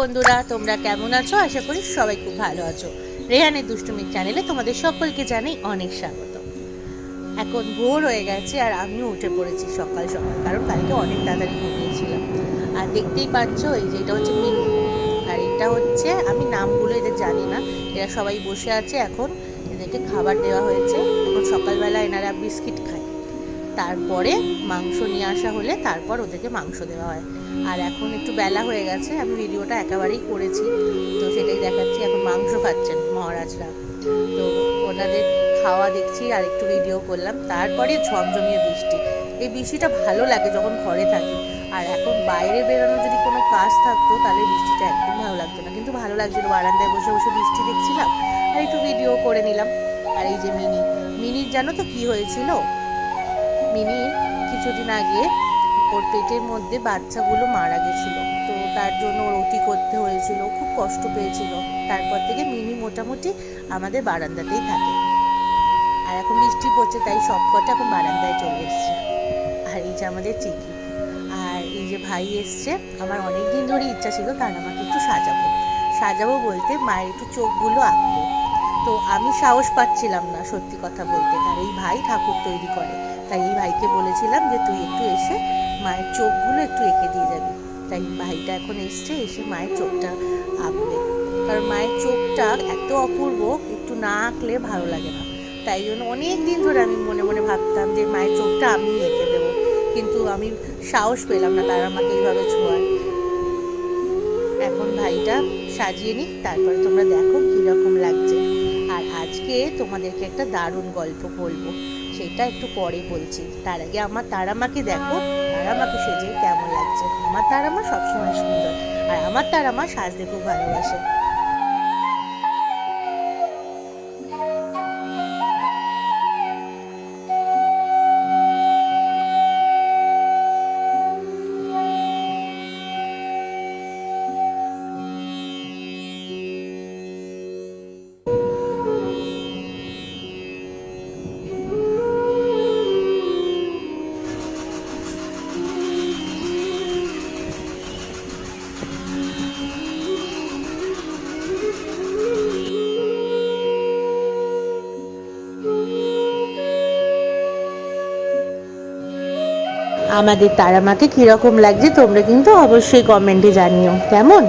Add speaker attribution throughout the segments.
Speaker 1: বন্ধুরা, তোমরা কেমন আছো? আশা করি সবাই খুব ভালো আছো। রেহানের দুষ্টুমির চ্যানেলে তোমাদের সকলকে জানাই অনেক স্বাগত। এখন ভোর হয়ে গেছে আর আমিও উঠে পড়েছি সকাল সকাল, কারণ কালকে অনেক তাড়াতাড়ি ঘুমিয়েছিলাম। আর দেখতেই পাচ্ছ, এই যে এটা হচ্ছে মিনু, আর এটা হচ্ছে, আমি নামগুলো এদের জানি না। এরা সবাই বসে আছে, এখন এদেরকে খাবার দেওয়া হয়েছে। এখন সকালবেলা এনারা বিস্কিট খায়, তারপরে মাংস নিয়ে আসা হলে তারপর ওদেরকে মাংস দেওয়া হয়। আর এখন একটু বেলা হয়ে গেছে, আমি ভিডিওটা একেবারেই করেছি, তো সেটাই দেখাচ্ছি। এখন মাংস খাচ্ছেন মহারাজরা, তো ওনাদের খাওয়া দেখছি আর একটু ভিডিও করলাম। তারপরে ঝমঝমিয়ে বৃষ্টি, এই বৃষ্টিটা ভালো লাগে যখন ঘরে থাকি। আর এখন বাইরে বেরোনো যদি কোনো কাজ থাকতো তাহলে বৃষ্টিটা একদম ভালো লাগতো না, কিন্তু ভালো লাগছিল। বারান্দায় বসে বসে বৃষ্টি দেখছিলাম আর একটু ভিডিও করে নিলাম। আর এই যে মিনির জানো তো কি হয়েছিল? মিনির কিছুদিন আগে ওর পেটের মধ্যে বাচ্চাগুলো মারা গেছিলো, তো তার জন্য ওর ওটি করতে হয়েছিল, খুব কষ্ট পেয়েছিল। তারপর থেকে মিনি মোটামুটি আমাদের বারান্দাতেই থাকে। আর এখন বৃষ্টি পড়ছে, তাই সব কটা এখন বারান্দায় চলে এসছে। আর এই যে আমাদের চিকি, আর এই যে ভাই এসছে। আমার অনেক দিন ধরে ইচ্ছা ছিল তার আমাকে একটু সাজাবো বলতে মায়ের একটু চোখগুলো আঁকবো, তো আমি সাহস পাচ্ছিলাম না সত্যি কথা বলতে। আর এই ভাই ঠাকুর তৈরি করে, তাই এই ভাইকে বলেছিলাম যে তুই একটু এসে মায়ের চোখগুলো একটু এঁকে দিয়ে যাবি। তাই ভাইটা এখন এসছে, এসে মায়ের চোখটা আঁকবে। কারণ মায়ের চোখটা এত অপূর্ব, একটু না আঁকলে ভালো লাগে না। তাই জন্য অনেক দিন ধরে আমি মনে মনে ভাবতাম যে মায়ের চোখটা আমি এঁকে দেবো, কিন্তু আমি সাহস পেলাম না তারা আমাকে এইভাবে ছোঁয়ার। এখন ভাইটা সাজিয়ে নিই, তারপরে তোমরা দেখো কীরকম লাগছে। আর আজকে তোমাদেরকে একটা দারুণ গল্প বলবো, সেটা একটু পরে বলছি। তার আগে আমার তারামাকে দেখো, তারামাকে সেজে কেমন লাগছে। আমার তারামা সবসময় সুন্দর, আর আমার তারামা সাজতে খুব ভালোবাসে। আমাদের তারামাকে কীরকম লাগছে তোমরা কিন্তু অবশ্যই কমেন্টে জানিও কেমন।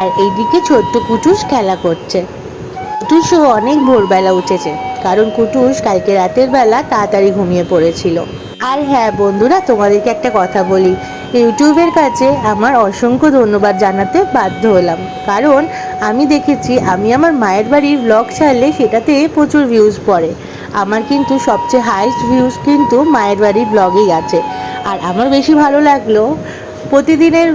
Speaker 1: আর এইদিকে ছোট্ট কুটুস খেলা করছে। কুটুসও অনেক ভোরবেলা উঠেছে, কারণ কুটুস কালকে রাতের বেলা তাড়াতাড়ি ঘুমিয়ে পড়েছিল। আর হ্যাঁ বন্ধুরা, তোমাদেরকে একটা কথা বলি, ইউটিউবের কাছে আমার অসংখ্য ধন্যবাদ জানাতে বাধ্য হলাম, কারণ আমি দেখেছি আমি আমার মায়ের বাড়ির ব্লগ ছাড়লে সেটাতে প্রচুর ভিউজ পড়ে। আমার কিন্তু সবচেয়ে হাইস্ট ভিউজ কিন্তু মায়ের বাড়ির ব্লগেই আছে। আর আমার বেশি ভালো লাগলো, প্রতিদিনের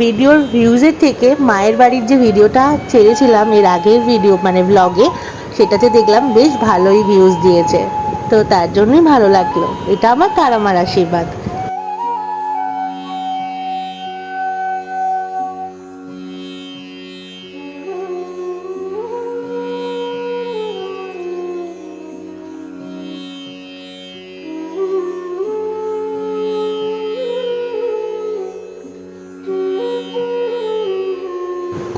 Speaker 1: ভিডিওর ভিউজের থেকে মায়ের বাড়ির যে ভিডিওটা ছেড়েছিলাম এর আগের ভিডিও ব্লগে, সেটাতে দেখলাম বেশ ভালোই ভিউজ দিয়েছে। তো তার জন্যই ভালো লাগলো, এটা আমার তারামার আশীর্বাদ।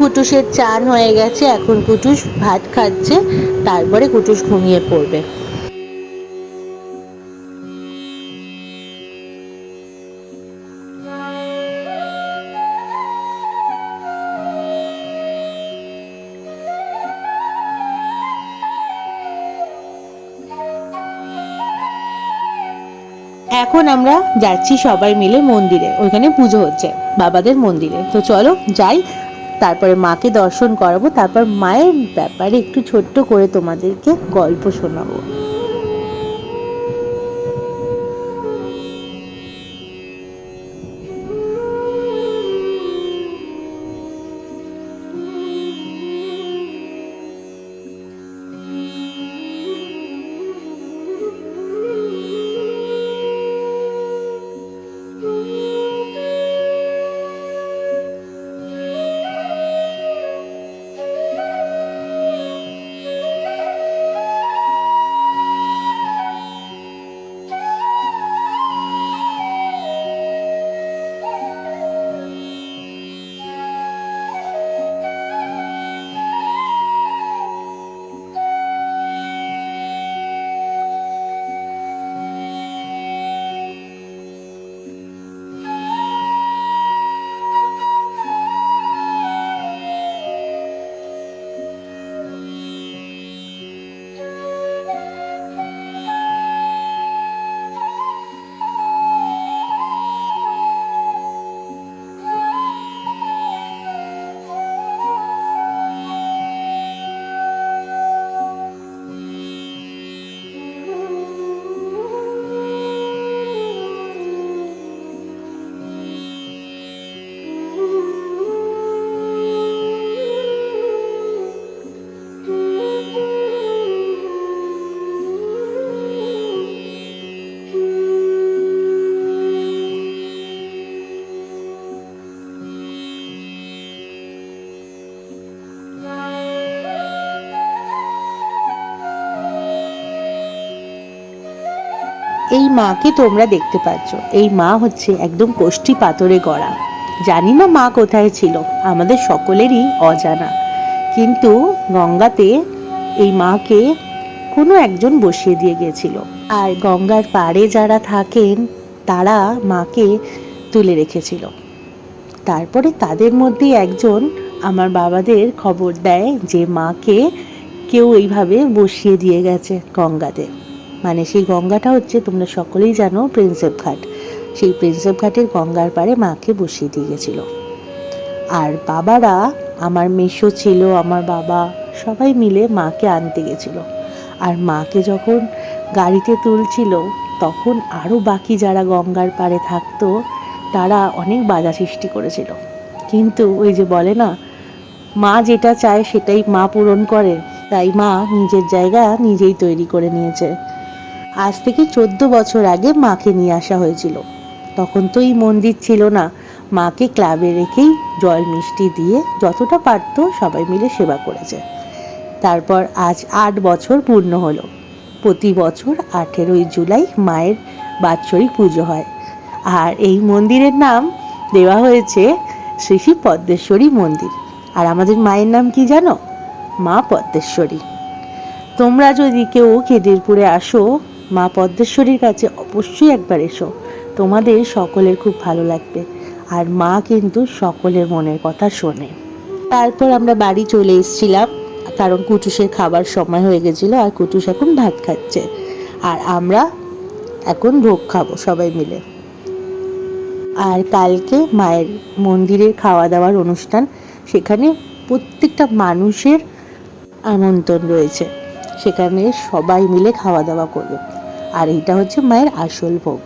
Speaker 1: কুটুসের চান হয়ে গেছে, এখন কুটুস ভাত খাচ্ছে, তারপরে কুটুস ঘুমিয়ে পড়বে। এখন আমরা যাচ্ছি সবাই মিলে মন্দিরে, ওইখানে পুজো হচ্ছে বাবাদের মন্দিরে। তো চলো যাই, তারপরে মাকে দর্শন করাবো, তারপর মায়ের ব্যাপারে একটু ছোট্ট করে তোমাদেরকে গল্প শোনাবো। এই মাকে তোমরা দেখতে পাচ্ছ, এই মা হচ্ছে একদম কোষ্ঠী পাথরে গড়া। জানি না মা কোথায় ছিল, আমাদের সকলেরই অজানা, কিন্তু গঙ্গাতে এই মাকে কোনো একজন বসিয়ে দিয়ে গিয়েছিল। আর গঙ্গার পাড়ে যারা থাকেন তারা মাকে তুলে রেখেছিল। তারপরে তাদের মধ্যে একজন আমার বাবাদের খবর দেয় যে মাকে কেউ এইভাবে বসিয়ে দিয়ে গেছে গঙ্গাতে। মানে সেই গঙ্গাটা হচ্ছে, তোমরা সকলেই জানো, প্রিন্সেপ ঘাট। সেই প্রিন্সেপ ঘাটের গঙ্গার পাড়ে মাকে বসিয়ে দিয়ে গেছিল। আর বাবারা, আমার মেসো ছিল, আমার বাবা, সবাই মিলে মাকে আনতে গেছিল। আর মাকে যখন গাড়িতে তুলছিল তখন আরও বাকি যারা গঙ্গার পাড়ে থাকতো তারা অনেক বাধা সৃষ্টি করেছিল। কিন্তু ওই যে বলে না, মা যেটা চায় সেটাই মা পূরণ করে, তাই মা নিজের জায়গা নিজেই তৈরি করে নিয়েছে। আজ থেকে 14 বছর আগে মাকে নিয়ে আসা হয়েছিল। তখন তো এই মন্দির ছিল না, মাকে ক্লাবে রেখেই জল মিষ্টি দিয়ে যতটা পারতো সবাই মিলে সেবা করেছে। তারপর আজ 8 বছর পূর্ণ হলো। প্রতি বছর 18ই জুলাই মায়ের বাৎসরিক পুজো হয়। আর এই মন্দিরের নাম দেওয়া হয়েছে শ্রী শ্রী পদ্মেশ্বরী মন্দির। আর আমাদের মায়ের নাম কি জানো? মা পদ্মেশ্বরী। তোমরা যদি কেউ খেদিরপুরে আসো, মা পদ্মেশ্বরীর কাছে অবশ্যই একবার এসো, তোমাদের সকলের খুব ভালো লাগবে। আর মা কিন্তু সকলের মনের কথা শোনে। তারপর আমরা বাড়ি চলে এসেছিলাম, কারণ কুটুসের খাবার সময় হয়ে গেছিলো। আর কুটুস এখন ভাত খাচ্ছে, আর আমরা এখন ভোগ খাবো সবাই মিলে। আর কালকে মায়ের মন্দিরের খাওয়া দাওয়ার অনুষ্ঠান, সেখানে প্রত্যেকটা মানুষের আমন্ত্রণ রয়েছে, সেখানে সবাই মিলে খাওয়া দাওয়া করবে। আর এটা হচ্ছে মায়ের আসল ভোগ।